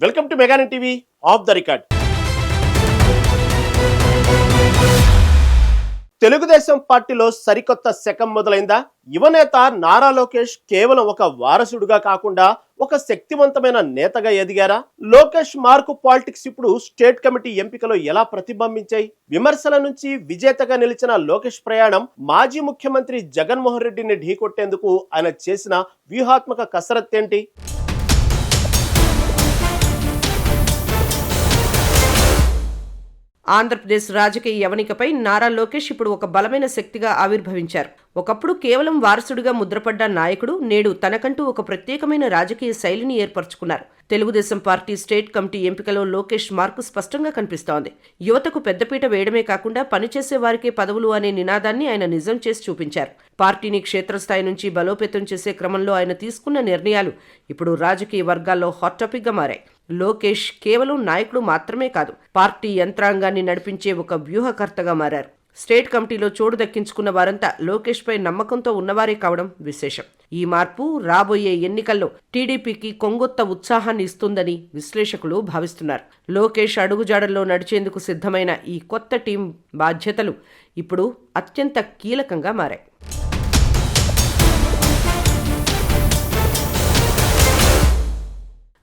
Welcome to mega TV off the record. Telugu Desam పార్టీలో సరికొత్త శకం మొదలైందా? యువనేత నారా లోకేష్ కేవలం ఒక వారసుడుగా కాకుండా ఒక శక్తివంతమైన నేతగా ఎదిగారా? లోకేష్ మార్కు పాలిటిక్స్ ఇప్పుడు స్టేట్ కమిటీ ఎంపికలో ఎలా ప్రతిబింబించాయి? విమర్శల నుంచి విజేతగా నిలిచిన లోకేష్ ప్రయాణం మాజీ ముఖ్యమంత్రి జగన్మోహన్ రెడ్డిని ఢీకొట్టేందుకు ఆయన చేసిన వ్యూహాత్మక కసరత్తేంటి? ఆంధ్రప్రదేశ్ రాజకీయ యవనికపై నారా లోకేష్ ఇప్పుడు ఒక బలమైన శక్తిగా ఆవిర్భవించారు. ఒకప్పుడు కేవలం వారసుడిగా ముద్రపడ్డ నాయకుడు నేడు తనకంటూ ఒక ప్రత్యేకమైన రాజకీయ శైలిని ఏర్పరచుకున్నారు. తెలుగుదేశం పార్టీ స్టేట్ కమిటీ ఎంపికలో లోకేష్ మార్కు స్పష్టంగా కనిపిస్తోంది. యువతకు పెద్దపీట వేయడమే కాకుండా పనిచేసే వారికే పదవులు అనే నినాదాన్ని ఆయన నిజం చేసి చూపించారు. పార్టీని క్షేత్రస్థాయి నుంచి బలోపేతం చేసే క్రమంలో ఆయన తీసుకున్న నిర్ణయాలు ఇప్పుడు రాజకీయ వర్గాల్లో హాట్ టాపిక్ గా మారాయి. లోకేష్ కేవలం నాయకుడు మాత్రమే కాదు, పార్టీ యంత్రాంగాన్ని నడిపించే ఒక వ్యూహకర్తగా మారారు. స్టేట్ కమిటీలో చోటు దక్కించుకున్న వారంతా లోకేష్ పై నమ్మకంతో ఉన్నవారే కావడం విశేషం. ఈ మార్పు రాబోయే ఎన్నికల్లో టీడీపీకి కొంగొత్త ఉత్సాహాన్ని ఇస్తుందని విశ్లేషకులు భావిస్తున్నారు. లోకేష్ అడుగుజాడల్లో నడిచేందుకు సిద్ధమైన ఈ కొత్త టీం బాధ్యతలు ఇప్పుడు అత్యంత కీలకంగా మారాయి.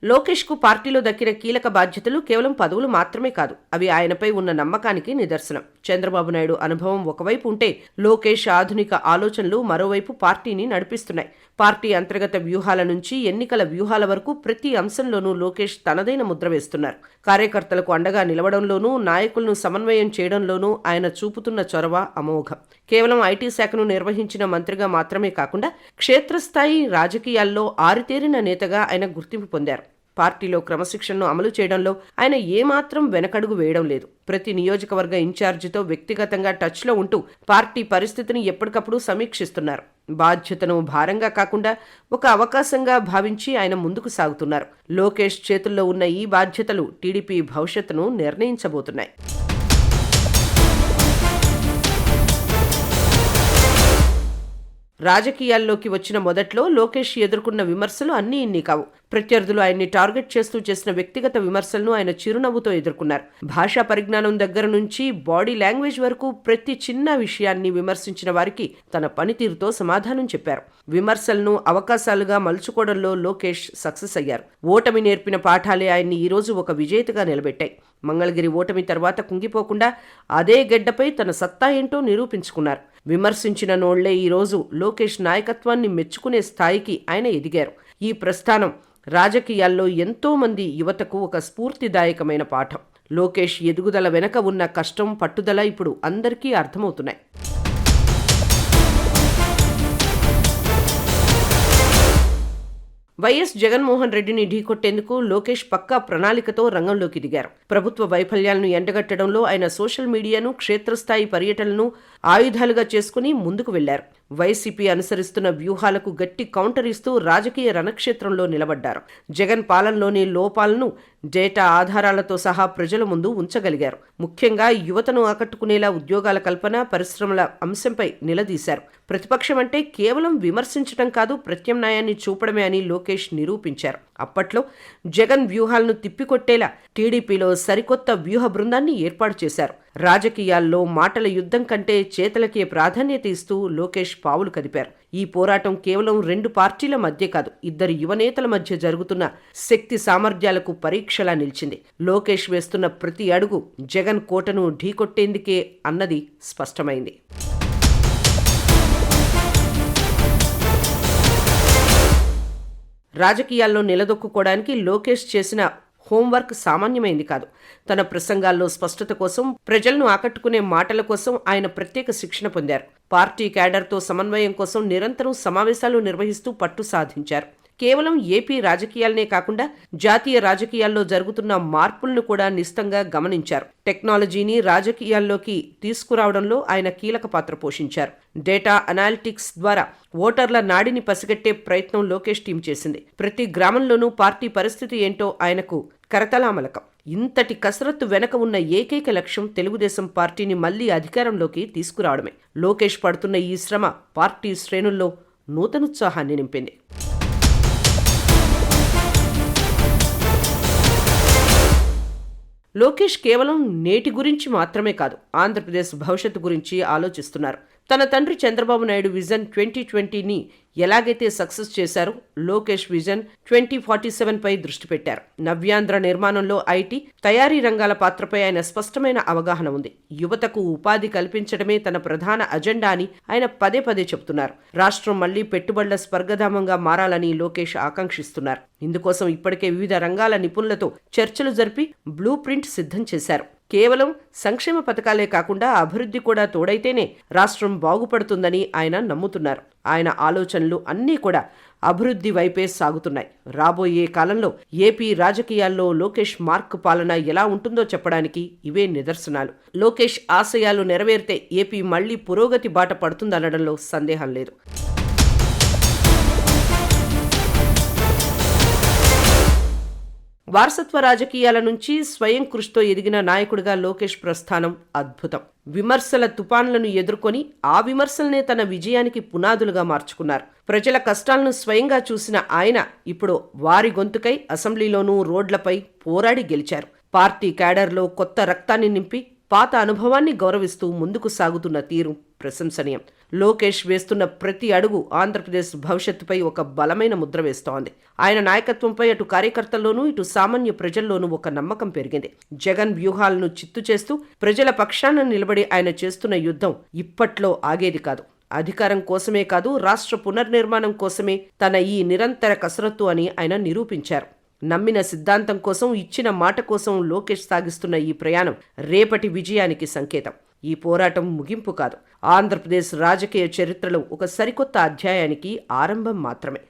లోకేష్ కు పార్టీలో దక్కిన కీలక బాధ్యతలు కేవలం పదవులు మాత్రమే కాదు, అవి ఆయనపై ఉన్న నమ్మకానికి నిదర్శనం. చంద్రబాబు నాయుడు అనుభవం ఒకవైపు ఉంటే, లోకేష్ ఆధునిక ఆలోచనలు మరోవైపు పార్టీని నడిపిస్తున్నాయి. పార్టీ అంతర్గత వ్యూహాల నుంచి ఎన్నికల వ్యూహాల వరకు ప్రతి అంశంలోనూ లోకేష్ తనదైన ముద్ర వేస్తున్నారు. కార్యకర్తలకు అండగా నిలవడంలోనూ, నాయకులను సమన్వయం చేయడంలోనూ ఆయన చూపుతున్న చొరవ అమోఘం. కేవలం ఐటీ శాఖను నిర్వహించిన మంత్రిగా మాత్రమే కాకుండా క్షేత్రస్థాయి రాజకీయాల్లో ఆరితేరిన నేతగా ఆయన గుర్తింపు పొందారు. పార్టీలో క్రమశిక్షణను అమలు చేయడంలో ఆయన ఏమాత్రం వెనకడుగు వేయడం లేదు. ప్రతి నియోజకవర్గ ఇన్ఛార్జితో వ్యక్తిగతంగా టచ్లో ఉంటూ పార్టీ పరిస్థితిని ఎప్పటికప్పుడు సమీక్షిస్తున్నారు. బాధ్యతను భారంగా కాకుండా ఒక అవకాశంగా భావించి ఆయన ముందుకు సాగుతున్నారు. లోకేష్ చేతుల్లో ఉన్న ఈ బాధ్యతలు టీడీపీ భవిష్యత్తును నిర్ణయించబోతున్నాయి. రాజకీయాల్లోకి వచ్చిన మొదట్లో లోకేష్ ఎదుర్కొన్న విమర్శలు అన్నీ ఇన్ని కావు. ప్రత్యర్థులు ఆయన్ని టార్గెట్ చేస్తూ చేసిన వ్యక్తిగత విమర్శలను ఆయన చిరునవ్వుతో ఎదుర్కొన్నారు. భాషా పరిజ్ఞానం దగ్గర నుంచి బాడీ లాంగ్వేజ్ వరకు ప్రతి చిన్న విషయాన్ని విమర్శించిన వారికి తన పనితీరుతో సమాధానం చెప్పారు. విమర్శలను అవకాశాలుగా మలుచుకోవడంలో లోకేష్ సక్సెస్ అయ్యారు. ఓటమి నేర్పిన పాఠాలే ఆయన్ని ఈరోజు ఒక విజేతగా నిలబెట్టాయి. మంగళగిరి ఓటమి తర్వాత కుంగిపోకుండా అదే గెడ్డపై తన సత్తా ఏంటో నిరూపించుకున్నారు. విమర్శించిన నోళ్లే ఈరోజు లోకేష్ నాయకత్వాన్ని మెచ్చుకునే స్థాయికి ఆయన ఎదిగారు. ఈ ప్రస్థానం రాజకీయాల్లో ఎంతో మంది యువతకు ఒక స్ఫూర్తిదాయకమైన పాఠం. లోకేష్ ఎదుగుదల వెనక ఉన్న కష్టం, పట్టుదల ఇప్పుడు అందరికీ అర్థమవుతున్నాయి. వైఎస్ జగన్మోహన్ రెడ్డిని ఢీకొట్టేందుకు లోకేష్ పక్కా ప్రణాళికతో రంగంలోకి దిగారు. ప్రభుత్వ వైఫల్యాలను ఎండగట్టడంలో ఆయన సోషల్ మీడియాను, క్షేత్రస్థాయి పర్యటనలను ఆయుధాలుగా చేసుకుని ముందుకు వెళ్లారు. వైసీపీ అనుసరిస్తున్న వ్యూహాలకు గట్టి కౌంటర్ ఇస్తూ రాజకీయ రణక్షేత్రంలో నిలబడ్డారు. జగన్ పాలనలోని లోపాలను డేటా ఆధారాలతో సహా ప్రజల ముందు ఉంచగలిగారు. ముఖ్యంగా యువతను ఆకట్టుకునేలా ఉద్యోగాల కల్పన, పరిశ్రమల అంశంపై నిలదీశారు. ప్రతిపక్షం అంటే కేవలం విమర్శించడం కాదు, ప్రత్యామ్నాయాన్ని చూపడమే అని లోకేష్ నిరూపించారు. అప్పట్లో జగన్ వ్యూహాలను తిప్పికొట్టేలా టీడీపీలో సరికొత్త వ్యూహ బృందాన్ని ఏర్పాటు చేశారు. రాజకీయాల్లో మాటల యుద్ధం కంటే చేతలకే ప్రాధాన్యత ఇస్తూ లోకేష్ పావులు కదిపారు. ఈ పోరాటం కేవలం రెండు పార్టీల మధ్య కాదు, ఇద్దరు యువనేతల మధ్య జరుగుతున్న శక్తి సామర్థ్యాలకు పరీక్షలా నిలిచింది. లోకేష్ వేస్తున్న ప్రతి అడుగు జగన్ కోటను ఢీకొట్టేందుకే అన్నది స్పష్టమైంది. రాజకీయాల్లో నిలదొక్కుకోవడానికి లోకేష్ చేసిన హోంవర్క్ సామాన్యమైంది కాదు. తన ప్రసంగాల్లో స్పష్టత కోసం, ప్రజలను ఆకట్టుకునే మాటల కోసం ఆయన ప్రత్యేక శిక్షణ పొందారు. పార్టీ క్యాడర్తో సమన్వయం కోసం నిరంతరం సమావేశాలు నిర్వహిస్తూ పట్టు సాధించారు. కేవలం ఏపీ రాజకీయాలనే కాకుండా జాతీయ రాజకీయాల్లో జరుగుతున్న మార్పులను కూడా నిశితంగా గమనించారు. టెక్నాలజీని రాజకీయాల్లోకి తీసుకురావడంలో ఆయన కీలక పాత్ర పోషించారు. డేటా అనాలిటిక్స్ ద్వారా ఓటర్ల నాడిని పసిగట్టే ప్రయత్నం లోకేష్ టీం చేసింది. ప్రతి గ్రామంలోనూ పార్టీ పరిస్థితి ఏంటో ఆయనకు కరతలామలకం. ఇంతటి కసరత్తు వెనక ఉన్న ఏకైక లక్ష్యం తెలుగుదేశం పార్టీని మళ్లీ అధికారంలోకి తీసుకురావడమే. లోకేష్ పడుతున్న ఈ శ్రమ పార్టీ శ్రేణుల్లో నూతనోత్సాహాన్ని నింపింది. లోకేష్ కేవలం నేటి గురించి మాత్రమే కాదు, ఆంధ్రప్రదేశ్ భవిష్యత్తు గురించి ఆలోచిస్తున్నారు. తన తండ్రి చంద్రబాబు నాయుడు విజన్ 2020ని ఎలాగైతే సక్సెస్ చేశారో, లోకేష్ విజన్ 2047 పై దృష్టి పెట్టారు. నవ్యాంధ్ర నిర్మాణంలో ఐటీ, తయారీ రంగాల పాత్రపై ఆయన స్పష్టమైన అవగాహన ఉంది. యువతకు ఉపాధి కల్పించడమే తన ప్రధాన అజెండా అని ఆయన పదే పదే చెబుతున్నారు. రాష్ట్రం మళ్లీ పెట్టుబడుల స్వర్గధామంగా మారాలని లోకేష్ ఆకాంక్షిస్తున్నారు. ఇందుకోసం ఇప్పటికే వివిధ రంగాల నిపుణులతో చర్చలు జరిపి బ్లూ ప్రింట్ సిద్ధం చేశారు. కేవలం సంక్షేమ పథకాలే కాకుండా అభివృద్ధి కూడా తోడైతేనే రాష్ట్రం బాగుపడుతుందని ఆయన నమ్ముతున్నారు. ఆయన ఆలోచనలు అన్నీ కూడా అభివృద్ధి వైపే సాగుతున్నాయి. రాబోయే కాలంలో ఏపీ రాజకీయాల్లో లోకేష్ మార్క్ పాలన ఎలా ఉంటుందో చెప్పడానికి ఇవే నిదర్శనాలు. లోకేష్ ఆశయాలు నెరవేరితే ఏపీ మళ్లీ పురోగతి బాట పడుతుందనడంలో సందేహం లేదు. వారసత్వ రాజకీయాల నుంచి స్వయం కృషితో ఎదిగిన నాయకుడిగా లోకేష్ ప్రస్థానం అద్భుతం. విమర్శల తుపాన్లను ఎదుర్కొని ఆ విమర్శలనే తన విజయానికి పునాదులుగా మార్చుకున్నారు. ప్రజల కష్టాలను స్వయంగా చూసిన ఆయన ఇప్పుడు వారి గొంతుకై అసెంబ్లీలోనూ రోడ్లపై పోరాడి గెలిచారు. పార్టీ క్యాడర్లో కొత్త రక్తాన్ని నింపి పాత అనుభవాన్ని గౌరవిస్తూ ముందుకు సాగుతున్న తీరు ప్రశంసనీయం. లోకేష్ వేస్తున్న ప్రతి అడుగు ఆంధ్రప్రదేశ్ భవిష్యత్తుపై ఒక బలమైన ముద్ర వేస్తోంది. ఆయన నాయకత్వంపై అటు కార్యకర్తల్లోనూ ఇటు సామాన్య ప్రజల్లోనూ ఒక నమ్మకం పెరిగింది. జగన్ వ్యూహాలను చిత్తు చేస్తూ ప్రజల పక్షాన నిలబడి ఆయన చేస్తున్న యుద్ధం ఇప్పట్లో ఆగేది కాదు. అధికారం కోసమే కాదు, రాష్ట్ర పునర్నిర్మాణం కోసమే తన ఈ నిరంతర కసరత్తు అని ఆయన నిరూపించారు. నమ్మిన సిద్ధాంతం కోసం, ఇచ్చిన మాట కోసం లోకేష్ సాగిస్తున్న ఈ ప్రయాణం రేపటి విజయానికి సంకేతం. ఈ పోరాటం ముగింపు కాదు, ఆంధ్రప్రదేశ్ రాజకీయ చరిత్రలో ఒక సరికొత్త అధ్యాయానికి ఆరంభం మాత్రమే.